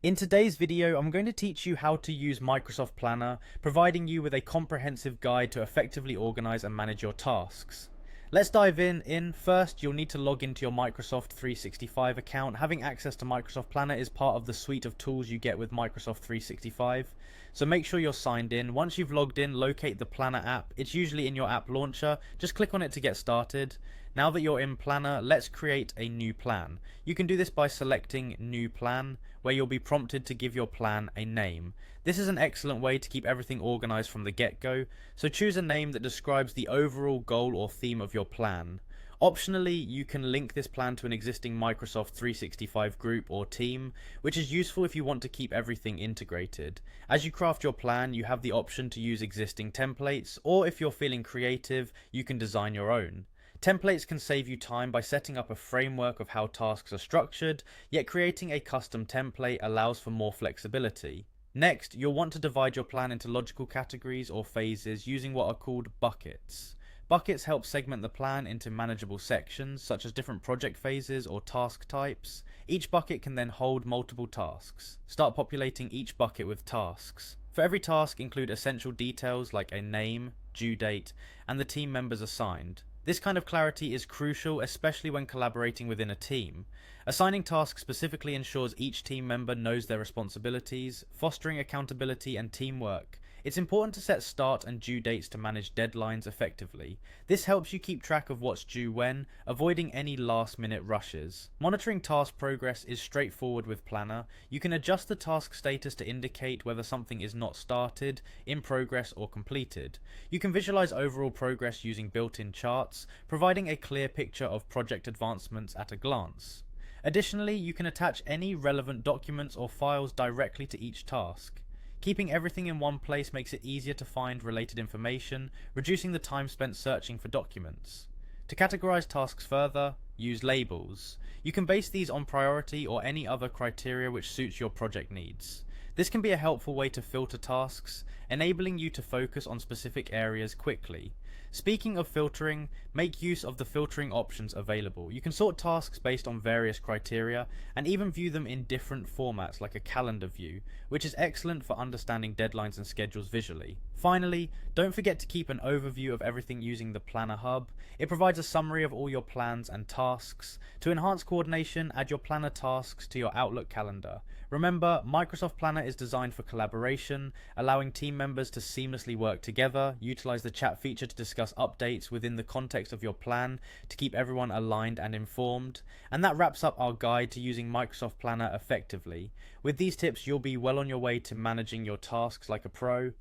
In today's video, I'm going to teach you how to use Microsoft Planner, providing you with a comprehensive guide to effectively organize and manage your tasks. Let's dive in. First, you'll need to log into your Microsoft 365 account. Having access to Microsoft Planner is part of the suite of tools you get with Microsoft 365. So make sure you're signed in. Once you've logged in, locate the Planner app. It's usually in your app launcher. Just click on it to get started. Now that you're in Planner, let's create a new plan. You can do this by selecting New Plan, where you'll be prompted to give your plan a name. This is an excellent way to keep everything organized from the get-go, so choose a name that describes the overall goal or theme of your plan. Optionally, you can link this plan to an existing Microsoft 365 group or team, which is useful if you want to keep everything integrated. As you craft your plan, you have the option to use existing templates, or if you're feeling creative, you can design your own. Templates can save you time by setting up a framework of how tasks are structured, yet creating a custom template allows for more flexibility. Next, you'll want to divide your plan into logical categories or phases using what are called buckets. Buckets help segment the plan into manageable sections, such as different project phases or task types. Each bucket can then hold multiple tasks. Start populating each bucket with tasks. For every task, include essential details like a name, due date, and the team members assigned. This kind of clarity is crucial, especially when collaborating within a team. Assigning tasks specifically ensures each team member knows their responsibilities, fostering accountability and teamwork. It's important to set start and due dates to manage deadlines effectively. This helps you keep track of what's due when, avoiding any last-minute rushes. Monitoring task progress is straightforward with Planner. You can adjust the task status to indicate whether something is not started, in progress, or completed. You can visualize overall progress using built-in charts, providing a clear picture of project advancements at a glance. Additionally, you can attach any relevant documents or files directly to each task. Keeping everything in one place makes it easier to find related information, reducing the time spent searching for documents. To categorize tasks further, use labels. You can base these on priority or any other criteria which suits your project needs. This can be a helpful way to filter tasks, enabling you to focus on specific areas quickly. Speaking of filtering, make use of the filtering options available. You can sort tasks based on various criteria and even view them in different formats like a calendar view, which is excellent for understanding deadlines and schedules visually. Finally, don't forget to keep an overview of everything using the Planner Hub. It provides a summary of all your plans and tasks. To enhance coordination, add your Planner tasks to your Outlook calendar. Remember, Microsoft Planner is designed for collaboration, allowing team members to seamlessly work together. Utilize the chat feature to discuss updates within the context of your plan to keep everyone aligned and informed. And that wraps up our guide to using Microsoft Planner effectively. With these tips, you'll be well on your way to managing your tasks like a pro.